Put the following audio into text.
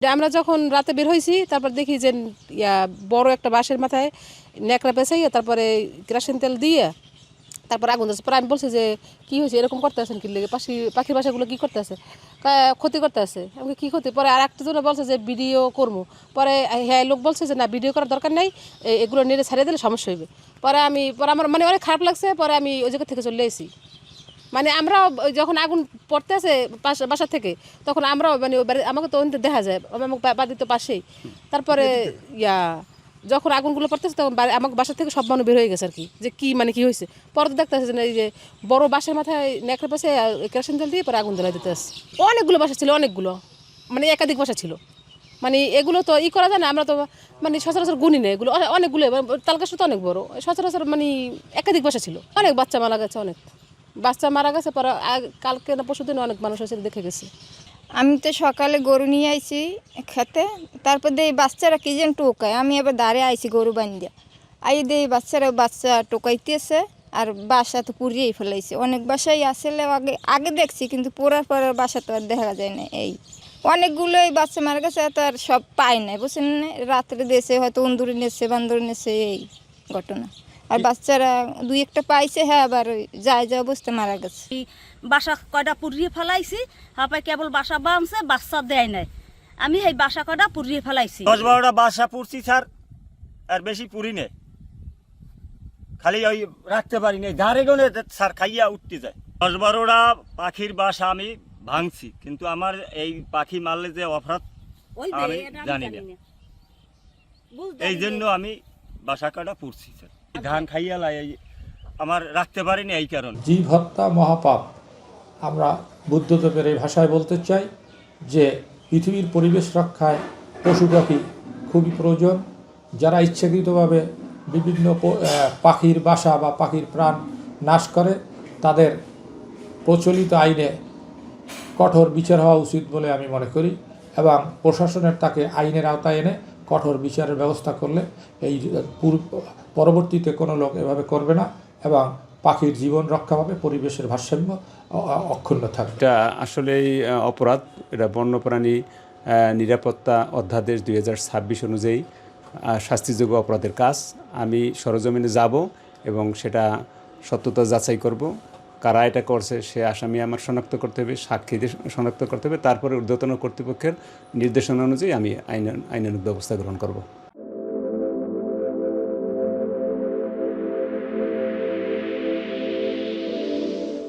আমরা যখন রাতে বের হয়েছি তারপর দেখি যে বড় একটা বাঁশের মাথায় ন্যাকড়া পেঁচাইয়া তারপরে কেরোসিন তেল দিয়ে তারপর আগুন ধরছে। পরে আমি বলছি যে কী হয়েছে, এরকম করতে আসেন কি লেগে, পাখির বাসাগুলো কী করতে আছে, ক্ষতি করতে আছে। আমাকে কী ক্ষতি? পরে আর একটা জনে বলছে যে ভিডিও করবো। পরে হ্যাঁ লোক বলছে যে না, ভিডিও করার দরকার নেই, এগুলো নেড়ে ছাড়িয়ে দিলে সমস্যা হইবে। পরে আমার মানে অনেক খারাপ লাগছে। পরে আমি ওই জায়গা থেকে চলে এসেছি। মানে আমরা যখন আগুন পড়তে আছে বাসা থেকে, তখন আমরাও মানে আমাকে তো দেখা যায়, আমার বাড়ি তো পাশেই। তারপরে যখন আগুনগুলো পড়তেছে তখন আমার বাসা থেকে সব মানুষ বের হয়ে গেছে আর কি, যে কী মানে কী হয়েছে। পরে তো দেখতে আসছে যে এই যে বড় বাসার মাথায় ন্যাকড়া পাশে কেরোসিন তেল দিয়ে পরে আগুন জ্বালাই দিতে আসছে। অনেকগুলো বাসা ছিল, অনেকগুলো, মানে একাধিক বাসা ছিল। মানে এগুলো তো করা যায় না, আমরা তো মানে সচরাচর গুনি না এগুলো, অনেকগুলো। তালগাছটা তো অনেক বড়, সচরাচর মানে একাধিক বাসা ছিল। অনেক বাচ্চা মারা গেছে, অনেক বাচ্চা মারা গেছে। পরে কালকে না পরশু দিন অনেক মানুষ এসে দেখে গেছে। আমি তো সকালে গরু নিয়ে আইছি খেতে, তারপর দিয়ে বাচ্চারা কি যেন টোকায়, আমি এবার দাঁড়িয়ে আইছি গরু বান্ধিয়া। দিয়ে বাচ্চা টোকাইতেছে, আর বাসা তো পুড়িয়েই ফেলাইছে। অনেক বাসাই আসলে আগে আগে দেখছি, কিন্তু পোড়ার পরের বাসা তো আর দেখা যায় না। অনেকগুলোই বাচ্চা মারা গেছে, তো আর সব পায় না, বুঝছেন না? রাত্রে দিয়েছে, হয়তো অন্দুরে নেছে বান্দরে নেছে, এই ঘটনা। আর বাচ্চারা দুই একটা পাইছে, হ্যাঁ, আবার যায় অবস্থা মারা গেছে। বাসা কয়টা পুড়িয়ে ফেলাইছি, হাপাই কেবল বাসা বাঁধছে, বাচ্চা দেয় নাই। আমি এই বাসা কয়টা পুড়িয়ে ফেলাইছি। 10-12টা বাসা পুড়ছি স্যার, আর বেশি পুরি নেই, খালি ওই রাখতে পারি নাই, ধারে গনে স্যার খাইয়া উঠতে যায়। 10-12টা পাখির বাসা আমি ভাঙছি, কিন্তু আমার এই পাখি মারলে যে অপরাধ আমি জানি না, এই জন্য আমি বাসা কাটা পুড়ছি স্যার। ধান খাইয়া লাই আমার রাখতে পারিনি, এই কারণে। জীব হত্যা মহাপাপ। আমরা বুদ্ধদেবের এই ভাষায় বলতে চাই যে পৃথিবীর পরিবেশ রক্ষায় পশু পাখি খুবই প্রয়োজন। যারা ইচ্ছাকৃতভাবে বিভিন্ন পাখির বাসা বা পাখির প্রাণ নাশ করে, তাদের প্রচলিত আইনে কঠোর বিচার হওয়া উচিত বলে আমি মনে করি, এবং প্রশাসনের তাকে আইনের আওতায় এনে কঠোর বিচারের ব্যবস্থা করলে এই পরবর্তীতে কোনো লোক এভাবে করবে না, এবং পাখির জীবন রক্ষা হবে, পরিবেশের ভারসাম্য অক্ষুণ্ণ থাকবে। এটা আসলেই অপরাধ। এটা বন্যপ্রাণী নিরাপত্তা অধ্যাদেশ 2026 অনুযায়ী শাস্তিযোগ্য অপরাধের কাজ। আমি সরজমিনে যাব এবং সেটা সত্যতা যাচাই করব। কারা এটা করছে সে আসামি আমার শনাক্ত করতে হবে, সাক্ষীদের শনাক্ত করতে হবে, তারপরে ঊর্ধ্বতন কর্তৃপক্ষের নির্দেশনা অনুযায়ী আমি আইনানুগ ব্যবস্থা গ্রহণ করব।